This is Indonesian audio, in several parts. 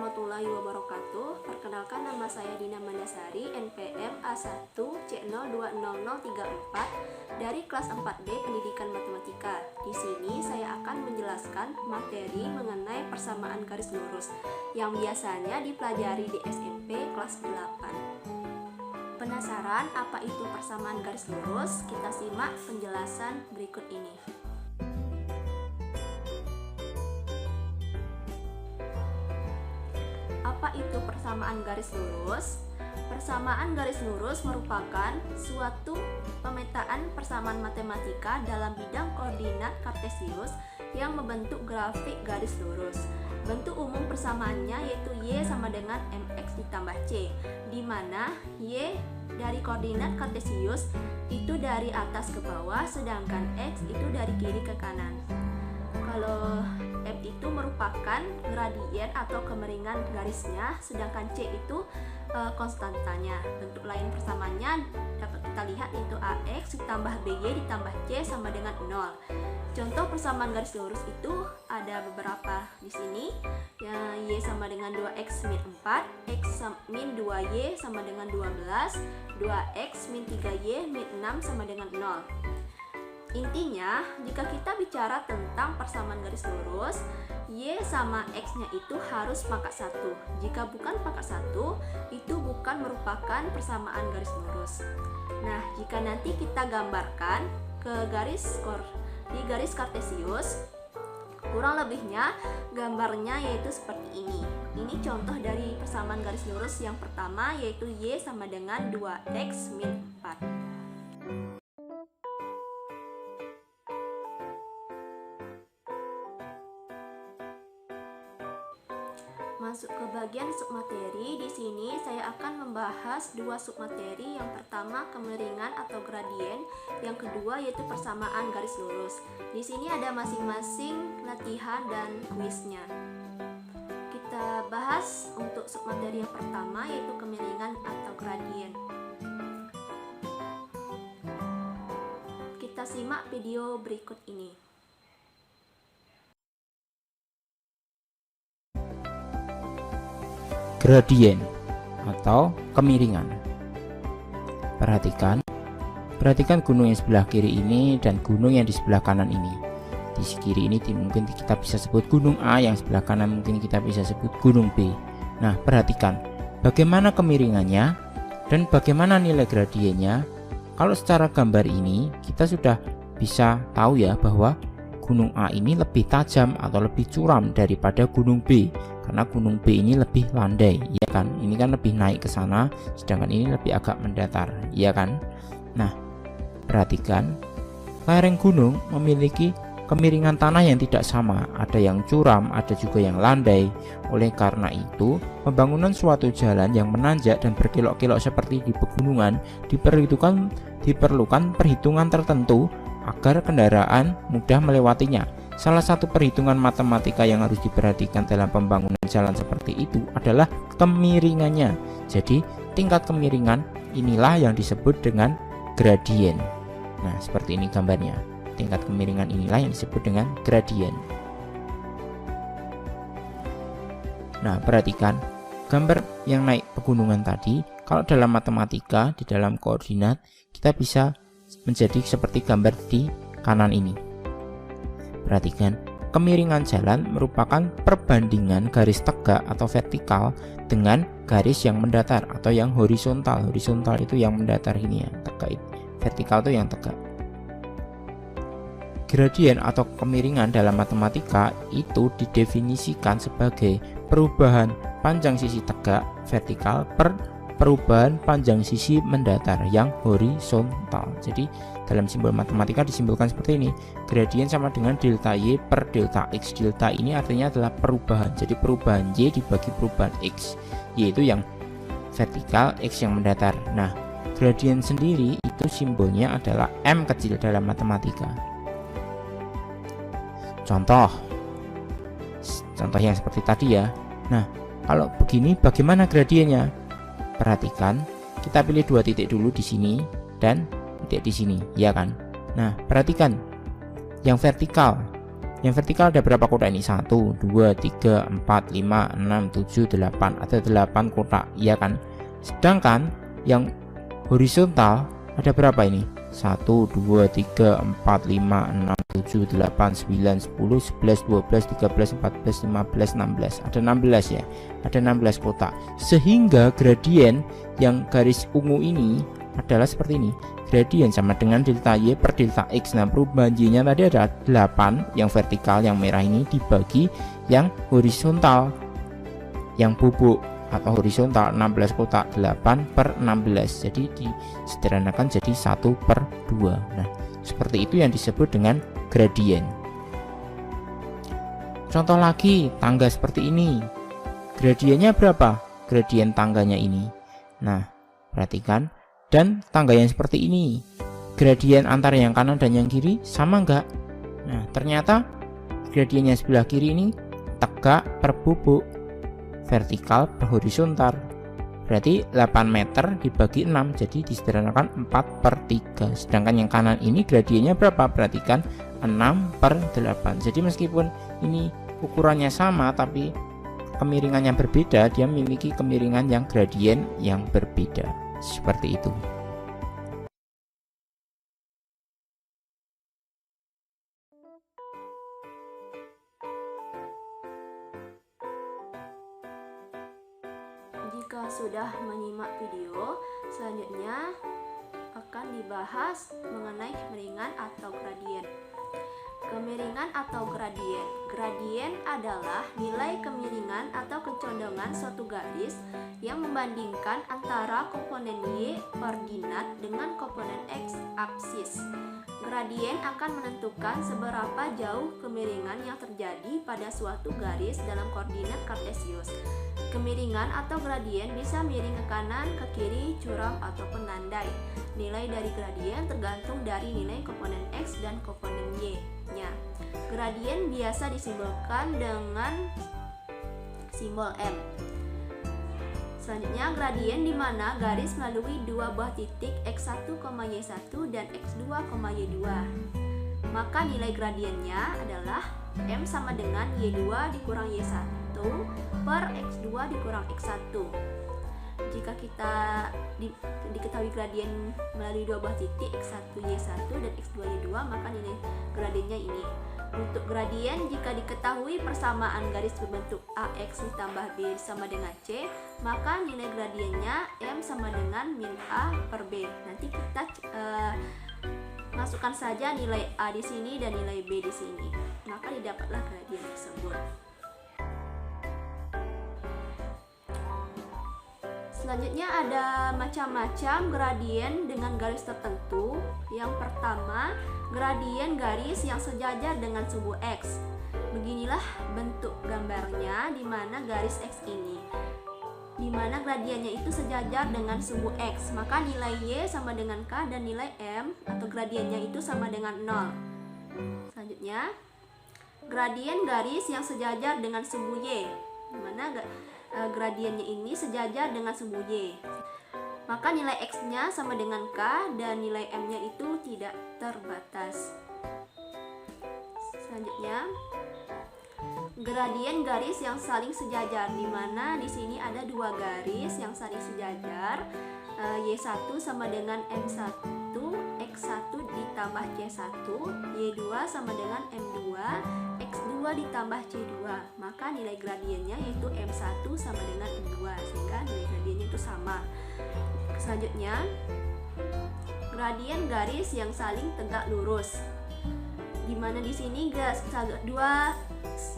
warahmatullahi wabarakatuh. Perkenalkan, nama saya Dina Mandasari, NPM A1C020034 dari kelas 4D Pendidikan Matematika. Di sini saya akan menjelaskan materi mengenai persamaan garis lurus yang biasanya dipelajari di SMP kelas 8. Penasaran apa itu persamaan garis lurus? Kita simak penjelasan berikut ini. Apa itu persamaan garis lurus? Persamaan garis lurus merupakan suatu pemetaan persamaan matematika dalam bidang koordinat kartesius yang membentuk grafik garis lurus. Bentuk umum persamaannya yaitu Y sama dengan MX ditambah C, di mana Y dari koordinat kartesius itu dari atas ke bawah, sedangkan X itu dari kiri ke kanan. Kalau M itu merupakan gradien atau kemiringan garisnya, sedangkan C itu konstantanya. Bentuk lain persamaannya dapat kita lihat yaitu AX ditambah BY ditambah C sama dengan 0. Contoh persamaan garis lurus itu ada beberapa di sini. Ya, Y sama dengan 2X min 4, X min 2Y sama dengan 12, 2X min 3Y min 6 sama dengan 0. Intinya, jika kita bicara tentang persamaan garis lurus, Y sama X-nya itu harus pangkat 1. Jika bukan pangkat 1, itu bukan merupakan persamaan garis lurus. Nah, jika nanti kita gambarkan ke di garis kartesius, kurang lebihnya gambarnya yaitu seperti ini. Ini contoh dari persamaan garis lurus yang pertama, yaitu Y sama dengan 2X min 4. Masuk ke bagian submateri. Di sini saya akan membahas dua submateri. Yang pertama kemiringan atau gradien, yang kedua yaitu persamaan garis lurus. Di sini ada masing-masing latihan dan kuisnya. Kita bahas untuk submateri yang pertama yaitu kemiringan atau gradien. Kita simak video berikut ini. Gradien atau kemiringan. Perhatikan gunung yang sebelah kiri ini dan gunung yang di sebelah kanan ini. Di kiri ini mungkin kita bisa sebut gunung A, yang sebelah kanan mungkin kita bisa sebut gunung B. Nah, perhatikan bagaimana kemiringannya dan bagaimana nilai gradiennya. Kalau secara gambar ini kita sudah bisa tahu ya bahwa gunung A ini lebih tajam atau lebih curam daripada gunung B, karena gunung B ini lebih landai, ya kan? Ini kan lebih naik ke sana, sedangkan ini lebih agak mendatar, ya kan? Nah, perhatikan, lereng gunung memiliki kemiringan tanah yang tidak sama, ada yang curam, ada juga yang landai. Oleh karena itu, pembangunan suatu jalan yang menanjak dan berkelok-kelok seperti di pegunungan diperlukan perhitungan tertentu agar kendaraan mudah melewatinya. Salah satu perhitungan matematika yang harus diperhatikan dalam pembangunan jalan seperti itu adalah kemiringannya. Jadi, tingkat kemiringan inilah yang disebut dengan gradien. Nah, seperti ini gambarnya. Tingkat kemiringan inilah yang disebut dengan gradien. Nah, perhatikan gambar yang naik pegunungan tadi. Kalau dalam matematika, di dalam koordinat, kita bisa menjadi seperti gambar di kanan ini. Perhatikan, kemiringan jalan merupakan perbandingan garis tegak atau vertikal dengan garis yang mendatar atau yang horizontal. Horizontal itu yang mendatar ini ya, tegak. Vertikal itu yang tegak. Gradien atau kemiringan dalam matematika itu didefinisikan sebagai perubahan panjang sisi tegak vertikal per perubahan panjang sisi mendatar yang horizontal. Jadi dalam simbol matematika disimbolkan seperti ini. Gradien sama dengan delta Y per delta X. Delta ini artinya adalah perubahan. Jadi perubahan Y dibagi perubahan X. Y itu yang vertikal, X yang mendatar. Nah, gradien sendiri itu simbolnya adalah M kecil dalam matematika. Contoh yang seperti tadi ya. Nah, kalau begini bagaimana gradiennya? Perhatikan, kita pilih dua titik dulu di sini dan titik di sini, ya kan? Nah, perhatikan yang vertikal Yang vertikal ada berapa kotak ini? 1, 2, 3, 4, 5, 6, 7, 8. Ada 8 kotak, iya kan? Sedangkan yang horizontal ada berapa ini? 1, 2, 3, 4, 5, 6, 7, 8, 9, 10, 11, 12, 13, 14, 15, 16. Ada 16 ya. Ada 16 kotak. Sehingga gradien yang garis ungu ini adalah seperti ini. Gradien sama dengan delta Y per delta X. Nah, perubahan Y-nya tadi ada 8 yang vertikal, yang merah ini dibagi yang horizontal, yang bubuk atau horizontal 16 kotak, 8 per 16. Jadi disederhanakan jadi 1 per 2. Nah, seperti itu yang disebut dengan gradien. Contoh lagi, tangga seperti ini. Gradiennya berapa? Gradien tangganya ini. Nah, perhatikan. Dan tangga yang seperti ini, gradien antara yang kanan dan yang kiri sama enggak? Nah, ternyata gradiennya sebelah kiri ini tegak per bubuk, vertikal per horizontal. Berarti 8 meter dibagi 6, jadi disederhanakan 4 per 3. Sedangkan yang kanan ini gradiennya berapa? Perhatikan, 6 per 8. Jadi meskipun ini ukurannya sama, tapi kemiringan yang berbeda, dia memiliki kemiringan yang gradien yang berbeda. Seperti itu. Jika sudah menyimak video, selanjutnya akan dibahas mengenai kemiringan atau gradien. Kemiringan atau gradien. Gradien adalah nilai kemiringan atau kecondongan suatu garis yang membandingkan antara komponen Y koordinat dengan komponen X aksis. Gradien akan menentukan seberapa jauh kemiringan yang terjadi pada suatu garis dalam koordinat kartesius. Kemiringan atau gradien bisa miring ke kanan, ke kiri, curam, ataupun landai. Nilai dari gradien tergantung dari nilai komponen X dan komponen Y-nya. Gradien biasa disimbolkan dengan simbol M. Selanjutnya, gradien di mana garis melalui dua buah titik X1, Y1 dan X2, Y2. Maka nilai gradiennya adalah M sama dengan Y2 dikurang Y1 per X2 dikurang X1. Jika kita diketahui gradien melalui dua buah titik X1 Y1 dan X2 Y2, maka nilai gradiennya ini. Untuk gradien, jika diketahui persamaan garis berbentuk AX ditambah B sama dengan C, maka nilai gradiennya M sama dengan min A per B. Nanti kita masukkan saja nilai A di sini dan nilai B di sini, maka didapatlah gradien tersebut. Selanjutnya ada macam-macam gradien dengan garis tertentu. Yang pertama, gradien garis yang sejajar dengan sumbu X. Beginilah bentuk gambarnya di mana garis X ini, di mana gradiennya itu sejajar dengan sumbu X, maka nilai Y sama dengan K dan nilai M atau gradiennya itu sama dengan 0. Selanjutnya, gradien garis yang sejajar dengan sumbu Y, di mana gradiennya ini sejajar dengan sumbu Y, maka nilai X-nya sama dengan K dan nilai M-nya itu tidak terbatas. Selanjutnya, gradien garis yang saling sejajar, di mana di sini ada dua garis yang saling sejajar, Y1 sama dengan M1, X1 ditambah C1, Y2 sama dengan M2, X2 ditambah C2, maka nilai gradiennya yaitu M1 sama dengan M2, sehingga nilai gradiennya itu sama. Selanjutnya, gradien garis yang saling tegak lurus, di mana di sini dua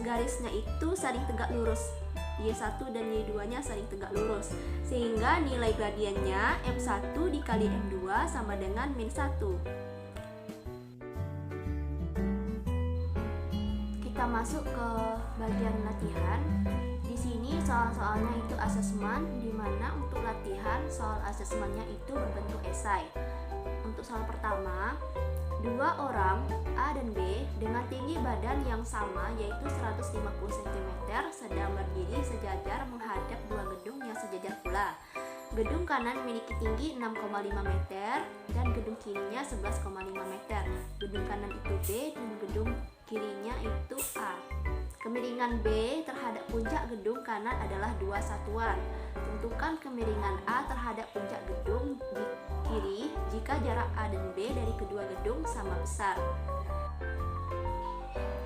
garisnya itu saling tegak lurus, Y1 dan Y2-nya saling tegak lurus, sehingga nilai gradiennya M1 dikali M2 sama dengan min 1. Kita masuk ke bagian latihan. Di sini soal-soalnya itu asesmen, di mana untuk latihan soal asesmennya itu berbentuk esai. Untuk soal pertama, dua orang A dan B dengan tinggi badan yang sama yaitu 150 cm sedang berdiri sejajar menghadap dua gedung yang sejajar pula. Gedung kanan memiliki tinggi 6,5 meter dan gedung kirinya 11,5 meter. Gedung kanan itu B dan gedung kirinya itu A. Kemiringan B terhadap puncak gedung kanan adalah 2 satuan. Tentukan kemiringan A terhadap puncak gedung di kiri jika jarak A dan B dari kedua gedung sama besar.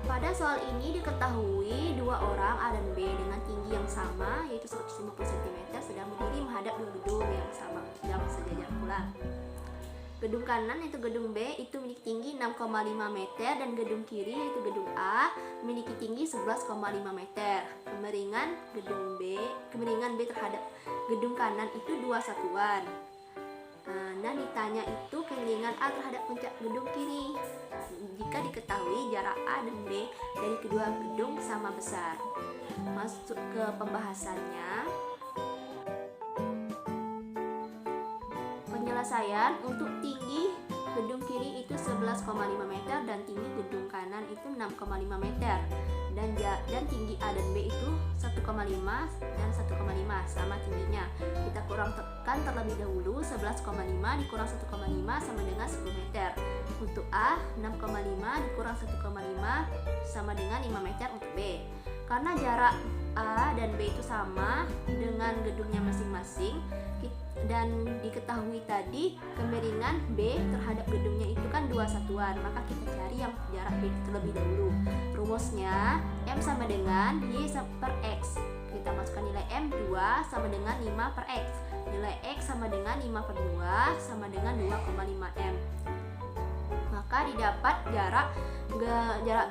Pada soal ini diketahui dua orang A dan B dengan tinggi yang sama yaitu 150 cm sedang berdiri menghadap dua gedung yang sama yang sejajar pula. Gedung kanan yaitu gedung B itu memiliki tinggi 6,5 meter dan gedung kiri yaitu gedung A memiliki tinggi 11,5 meter. Kemiringan B terhadap gedung kanan itu 2 satuan. Dan ditanya itu kemiringan A terhadap puncak gedung kiri jika diketahui jarak A dan B dari kedua gedung sama besar. Masuk ke pembahasannya. Penyelesaian untuk tinggi gedung kiri itu 11,5 meter dan tinggi gedung kanan itu 6,5 meter dan tinggi A dan B itu 1,5 dan 1,5 sama tingginya. Kita kurang tekan terlebih dahulu. 11,5 dikurang 1,5 sama dengan 10 meter. Untuk A 6,5 dikurang 1,5 sama dengan 5 meter untuk B. Karena jarak A dan B itu sama dengan gedungnya masing-masing dan diketahui tadi kemiringan B terhadap gedungnya itu kan 2 satuan, maka kita cari yang jarak B terlebih dahulu. Rumusnya M sama dengan Y per X. Kita masukkan nilai M 2 sama dengan 5 per X. Nilai X sama dengan 5 per 2 sama dengan 2,5 M. Maka didapat jarak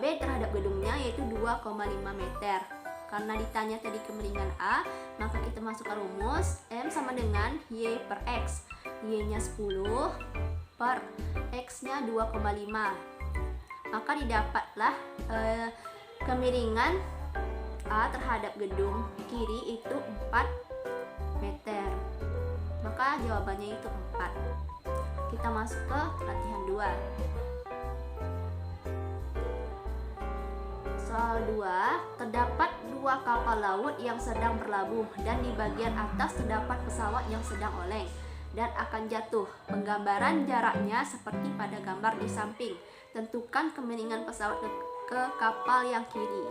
B terhadap gedungnya yaitu 2,5 meter. Karena ditanya tadi kemiringan A, maka kita masukkan rumus M sama dengan Y per X. Y-nya 10 per X-nya 2,5. Maka didapatlah kemiringan A terhadap gedung kiri itu 4 meter. Maka jawabannya itu 4. Kita masuk ke latihan 2. Soal 2, terdapat 2 kapal laut yang sedang berlabuh dan di bagian atas terdapat pesawat yang sedang oleng dan akan jatuh. Penggambaran jaraknya seperti pada gambar di samping. Tentukan kemiringan pesawat ke kapal yang kiri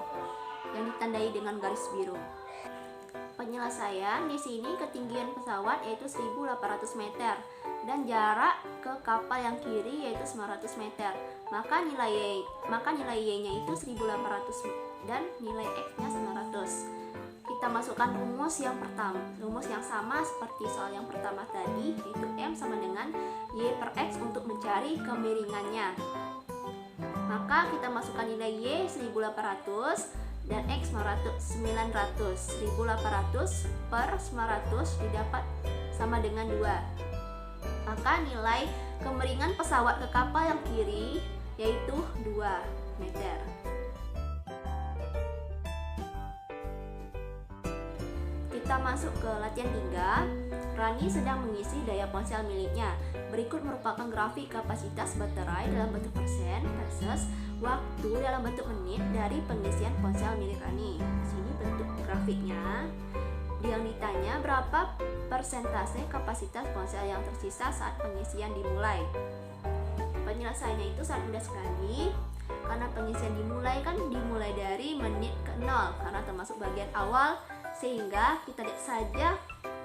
yang ditandai dengan garis biru. Penyelesaian di sini ketinggian pesawat yaitu 1.800 meter dan jarak ke kapal yang kiri yaitu 900 meter. Maka nilai Y-nya itu 1.800 dan nilai X-nya 900. Kita masukkan rumus yang sama seperti soal yang pertama tadi yaitu M sama dengan Y per X untuk mencari kemiringannya. Maka kita masukkan nilai Y 1.800 dan X 900. 1.800 per 900 didapat sama dengan 2. Maka nilai kemiringan pesawat ke kapal yang kiri yaitu 2 meter. Kita masuk ke latihan 3. Rani sedang mengisi daya ponsel miliknya. Berikut merupakan grafik kapasitas baterai dalam bentuk persen versus waktu dalam bentuk menit dari pengisian ponsel milik Rani. Di sini bentuk grafiknya. Yang ditanya berapa persentase kapasitas ponsel yang tersisa saat pengisian dimulai. Penyelesaiannya itu sangat mudah sekali. Karena pengisian dimulai dari menit ke 0 karena termasuk bagian awal, sehingga kita lihat saja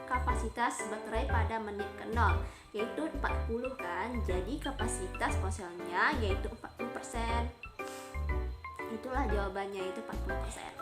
kapasitas baterai pada menit ke 0 yaitu 40 kan. Jadi kapasitas ponselnya yaitu 40%. Itulah jawabannya, itu 40%.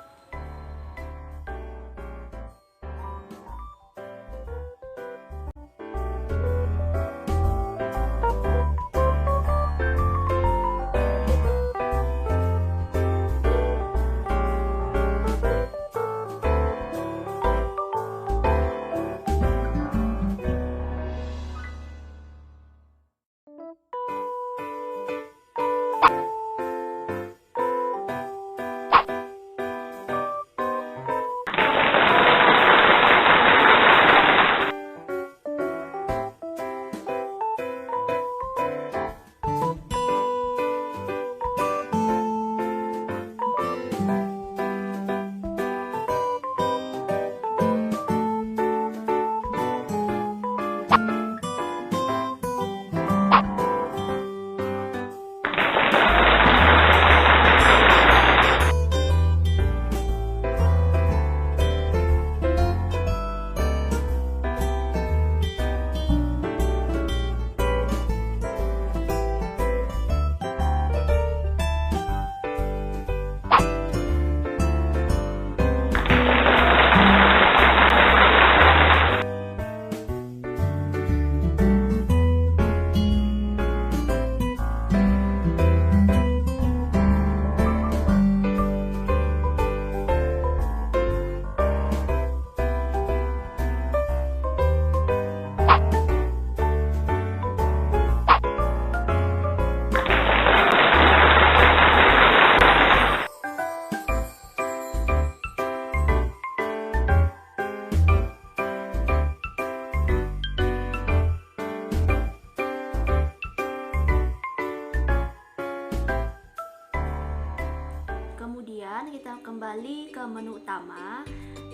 kembali ke menu utama.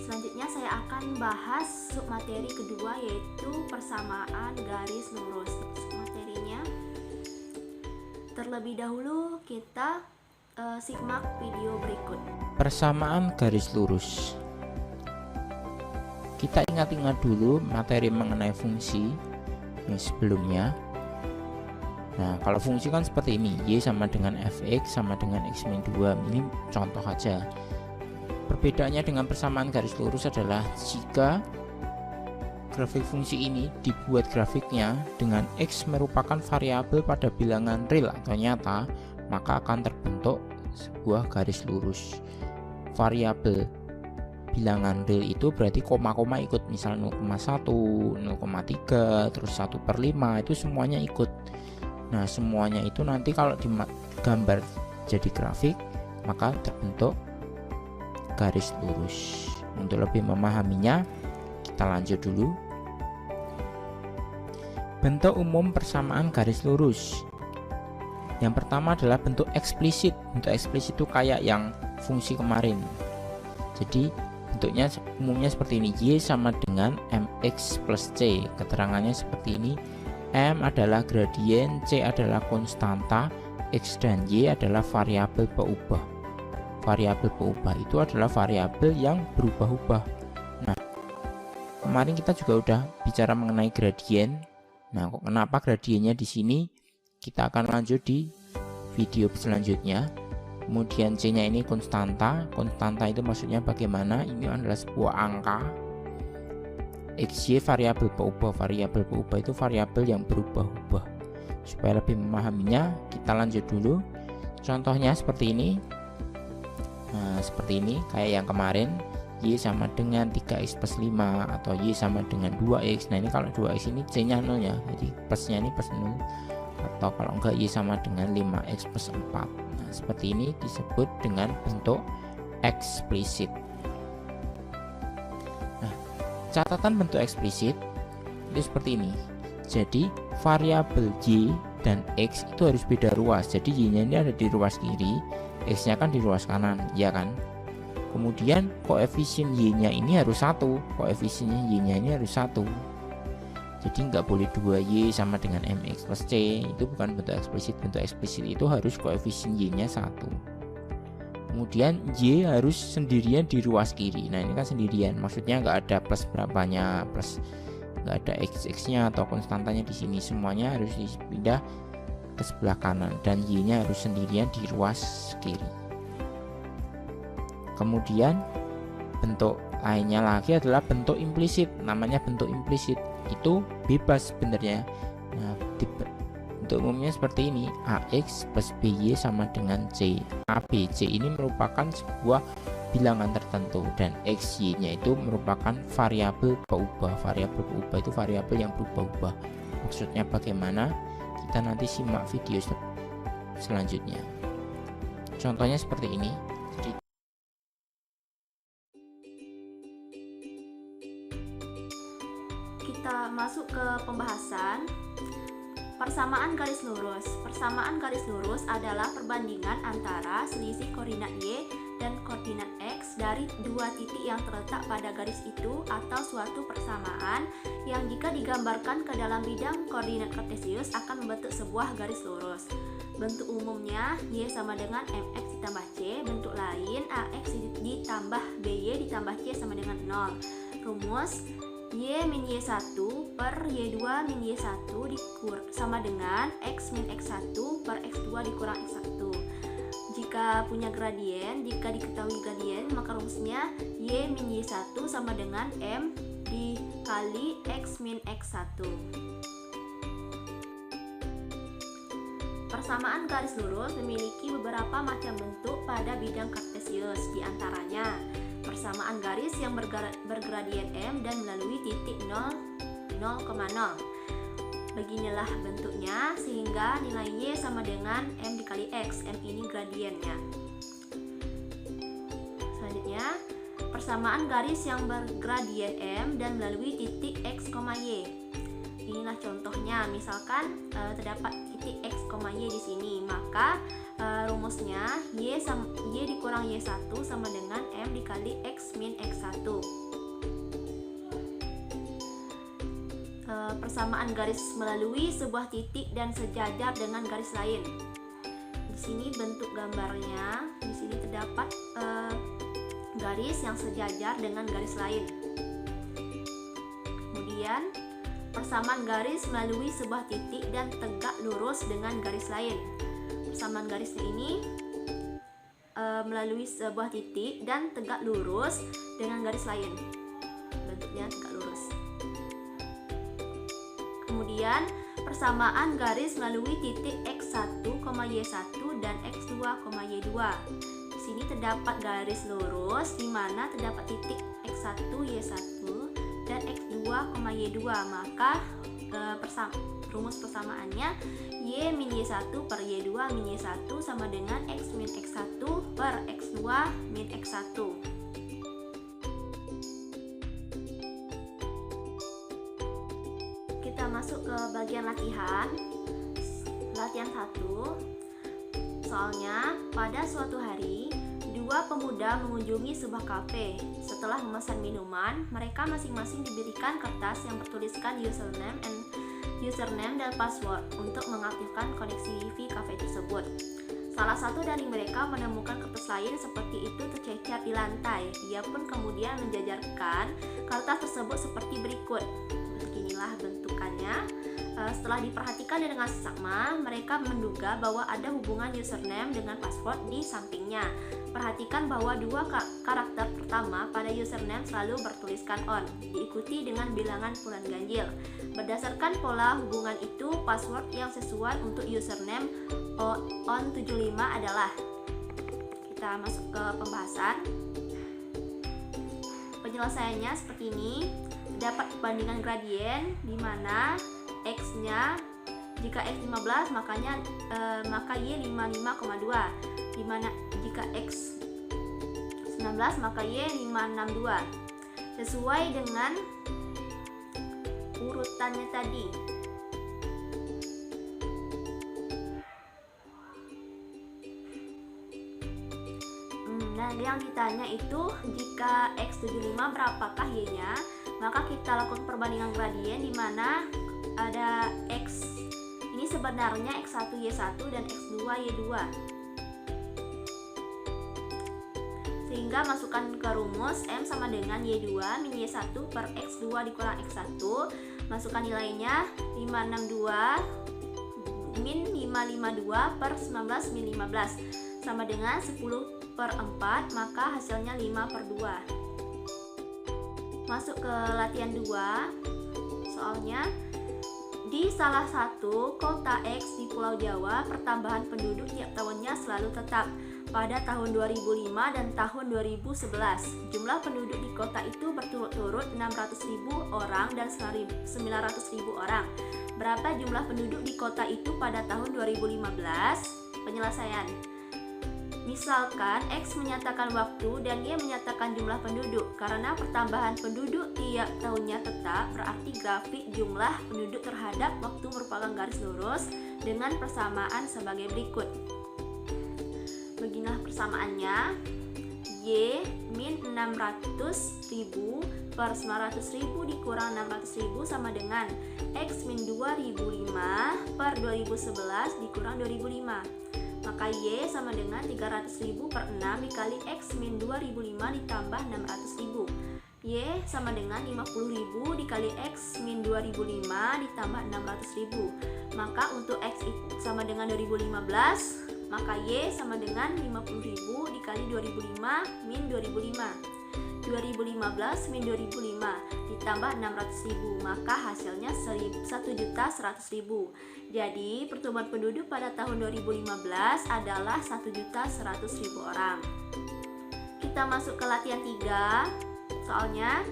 Selanjutnya saya akan bahas submateri kedua, yaitu persamaan garis lurus. Materinya terlebih dahulu kita simak video berikut. Persamaan garis lurus. Kita ingat-ingat dulu materi mengenai fungsi yang sebelumnya. Nah, kalau fungsi kan seperti ini, y sama dengan fx sama dengan x-2. Ini contoh aja. Perbedaannya dengan persamaan garis lurus adalah jika grafik fungsi ini dibuat grafiknya dengan x merupakan variabel pada bilangan real atau nyata, maka akan terbentuk sebuah garis lurus. Variabel bilangan real itu berarti koma-koma ikut, misal 0,1, 0,3, terus 1/5, itu semuanya ikut. Nah, semuanya itu nanti kalau digambar jadi grafik, maka terbentuk garis lurus. Untuk lebih memahaminya, kita lanjut dulu. Bentuk umum persamaan garis lurus. Yang pertama adalah bentuk eksplisit. Bentuk eksplisit itu kayak yang fungsi kemarin. Jadi bentuknya umumnya seperti ini, y sama dengan mx plus c. Keterangannya seperti ini. M adalah gradien, C adalah konstanta, X dan Y adalah variabel peubah. Variabel peubah itu adalah variabel yang berubah-ubah. Nah, kemarin kita juga udah bicara mengenai gradien. Nah, kenapa gradiennya di sini? Kita akan lanjut di video selanjutnya. Kemudian C-nya ini konstanta. Konstanta itu maksudnya bagaimana? Ini adalah sebuah angka. XY variabel peubah. Variabel peubah itu variabel yang berubah-ubah. Supaya lebih memahaminya, kita lanjut dulu. Contohnya seperti ini. Nah, seperti ini kayak yang kemarin, y sama dengan 3x plus 5 atau y sama dengan 2x. Nah, ini kalau 2x ini c-nya 0 ya. Jadi plusnya ini plus 0. Atau kalau enggak, y sama dengan 5x plus 4. Nah, seperti ini disebut dengan bentuk eksplisit. Catatan bentuk eksplisit itu seperti ini. Jadi variabel y dan x itu harus beda ruas. Jadi y-nya ini ada di ruas kiri, x-nya kan di ruas kanan, ya kan? Kemudian koefisien y-nya ini harus 1. Koefisiennya y-nya ini harus 1. Jadi nggak boleh 2y sama dengan mx plus c. Itu bukan bentuk eksplisit. Bentuk eksplisit itu harus koefisien y-nya 1. Kemudian y harus sendirian di ruas kiri. Nah, ini kan sendirian, maksudnya nggak ada plus berapanya, plus nggak ada x-nya atau konstantanya di sini. Semuanya harus dipindah ke sebelah kanan dan y-nya harus sendirian di ruas kiri. Kemudian bentuk lainnya lagi adalah bentuk implisit. Namanya bentuk implisit itu bebas sebenarnya. Nah, bentuk umumnya seperti ini, AX plus BY sama dengan C. ABC ini merupakan sebuah bilangan tertentu dan XY-nya itu merupakan variabel peubah. Variabel peubah itu variabel yang berubah-ubah. Maksudnya bagaimana? Kita nanti simak video selanjutnya. Contohnya seperti ini. Kita masuk ke pembahasan. Persamaan garis lurus. Persamaan garis lurus adalah perbandingan antara selisih koordinat y dan koordinat x dari dua titik yang terletak pada garis itu, atau suatu persamaan yang jika digambarkan ke dalam bidang koordinat kartesius akan membentuk sebuah garis lurus. Bentuk umumnya y sama dengan mx ditambah c. Bentuk lain ax ditambah by ditambah c sama dengan 0. Rumus y min y1 per y2 min y1 sama dengan x min x1 per x2 dikurang x1. Jika punya gradien, jika diketahui gradien, maka rumusnya y min y1 sama dengan m dikali x min x1. Persamaan garis lurus memiliki beberapa macam bentuk pada bidang kartesius, diantaranya persamaan garis yang bergradien m dan melalui titik 0,0. Beginilah bentuknya, sehingga nilai y sama dengan m dikali x. M ini gradiennya. Selanjutnya, persamaan garis yang bergradien m dan melalui titik x, y. Inilah contohnya, misalkan terdapat titik x, y di sini, maka rumusnya y dikurang y1 sama dengan m dikali x min x1. Persamaan garis melalui sebuah titik dan sejajar dengan garis lain. Di sini bentuk gambarnya, di sini terdapat garis yang sejajar dengan garis lain. Kemudian persamaan garis melalui sebuah titik dan tegak lurus dengan garis lain. Persamaan garisnya ini melalui sebuah titik dan tegak lurus dengan garis lain. Bentuknya tegak lurus. Kemudian persamaan garis melalui titik x1, y1 dan x2, y2. Di sini terdapat garis lurus di mana terdapat titik x1, y1 dan x2, y2. Maka rumus persamaannya y min y1 per y2 min y1 sama dengan x min x1 per x2 min x1. Kita masuk ke bagian latihan 1. Soalnya, pada suatu hari dua pemuda mengunjungi sebuah kafe. Setelah memesan minuman, mereka masing-masing diberikan kertas yang bertuliskan username dan password untuk mengaktifkan koneksi Wi-Fi kafe tersebut. Salah satu dari mereka menemukan kertas lain seperti itu tercecer di lantai. Ia pun kemudian menjajarkan kertas tersebut seperti berikut. Beginilah bentukannya. Setelah diperhatikan dengan seksama, mereka menduga bahwa ada hubungan username dengan password di sampingnya. Perhatikan bahwa dua karakter pertama pada username selalu bertuliskan on, diikuti dengan bilangan puluhan ganjil. Berdasarkan pola hubungan itu, password yang sesuai untuk username on75 adalah. Kita masuk ke pembahasan. Penyelesaiannya seperti ini. Dapat perbandingan gradien di mana x-nya jika x 15 maka y 55,2, di mana jika x 19 maka y 562 sesuai dengan urutannya tadi. Nah, yang ditanya itu jika x 75 berapakah y-nya? Maka kita lakukan perbandingan gradien di mana ada x ini sebenarnya x1 y1 dan x2 y2. Sehingga masukkan ke rumus m sama dengan y2 min y1 per x2 dikurang x1. Masukkan nilainya 562 min 552 per 19 min 15 sama dengan 10 per 4, maka hasilnya 5 per 2. Masuk ke latihan 2. Soalnya, di salah satu kota X di Pulau Jawa, pertambahan penduduk tiap tahunnya selalu tetap. Pada tahun 2005 dan tahun 2011, jumlah penduduk di kota itu berturut-turut 600.000 orang dan 900.000 orang. Berapa jumlah penduduk di kota itu pada tahun 2015? Penyelesaian. Misalkan X menyatakan waktu dan Y menyatakan jumlah penduduk. Karena pertambahan penduduk tiap tahunnya tetap, berarti grafik jumlah penduduk terhadap waktu merupakan garis lurus dengan persamaan sebagai berikut. Beginilah persamaannya. Y min 600.000 per 900.000 dikurang 600.000 sama dengan X min 2005 per 2011 dikurang 2005. Maka Y sama dengan 300.000 per 6 dikali X min 2005 ditambah 600.000. Y sama dengan 50.000 dikali X min 2005 ditambah 600.000. Maka untuk X sama dengan 2015, maka Y sama dengan 50.000 dikali 2005 min 2005. 2015 min 2005 ditambah 600.000, maka hasilnya 1.100.000. Jadi pertumbuhan penduduk pada tahun 2015 adalah 1.100.000 orang. Kita masuk ke latihan 3. Soalnya,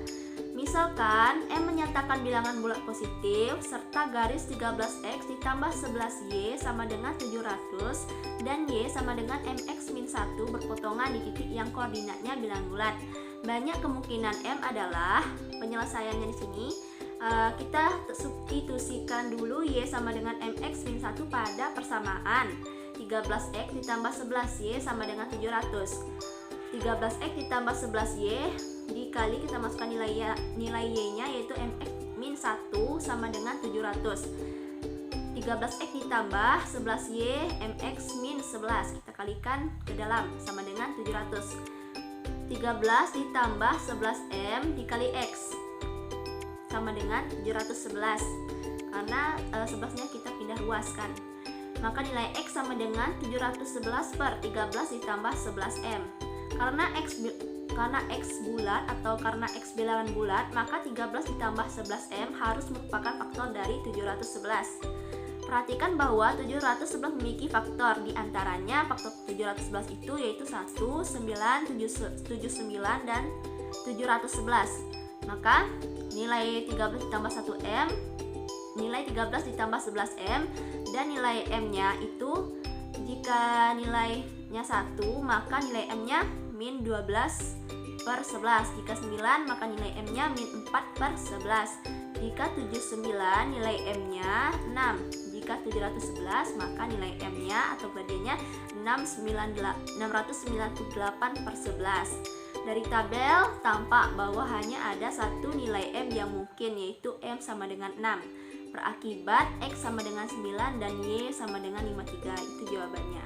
misalkan M menyatakan bilangan bulat positif serta garis 13x ditambah 11y sama dengan 700 dan y sama dengan mx min 1 berpotongan di titik yang koordinatnya bilangan bulat. Banyak kemungkinan M adalah, penyelesaiannya di sini kita substitusikan dulu Y sama dengan MX min 1 pada persamaan 13 13x ditambah 11y sama dengan 700. 13x ditambah 11y dikali kita masukkan nilai y-nya yaitu mx min 1 sama dengan 700. 13x ditambah 11y mx min 11 kita kalikan ke dalam sama dengan 700. 13 ditambah 11m dikali x sama dengan 711. Karena 11-nya kita pindah ruaskan, maka nilai x sama dengan 711 per 13 ditambah 11m. Karena x bulat atau karena x bilangan bulat, maka 13 ditambah 11m harus merupakan faktor dari 711. Perhatikan bahwa 711 memiliki faktor, diantaranya faktor 711 itu yaitu 1, 9, 79, dan 711. Maka nilai 13 ditambah 1m, nilai 13 ditambah 11m, dan nilai m-nya itu jika nilainya 1 maka nilai m-nya min 12 per 11. Jika 9 maka nilai m-nya min 4 per 11. Jika 79 nilai m-nya 6. Jika 711 maka nilai m-nya atau gradiennya 698 per 11. Dari tabel tampak bahwa hanya ada satu nilai m yang mungkin, yaitu m sama dengan 6. Berakibat x sama dengan 9 dan y sama dengan 53. Itu jawabannya.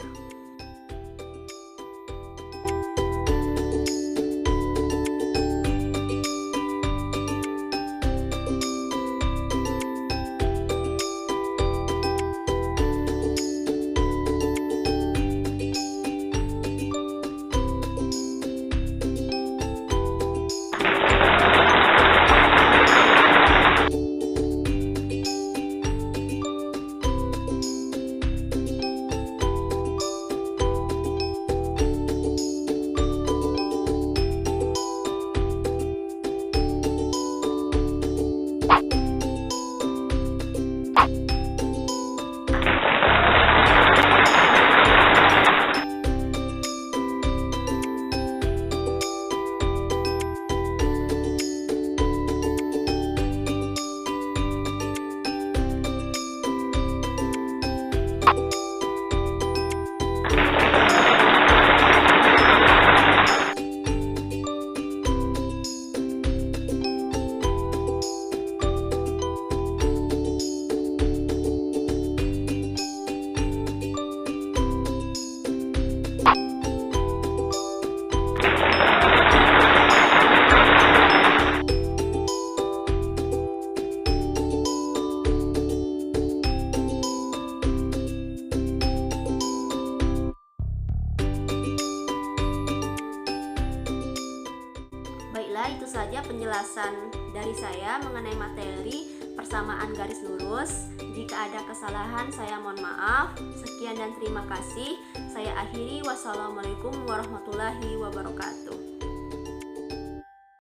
Itu saja penjelasan dari saya mengenai materi persamaan garis lurus. Jika ada kesalahan saya mohon maaf. Sekian dan terima kasih. Saya akhiri. Wassalamualaikum warahmatullahi wabarakatuh.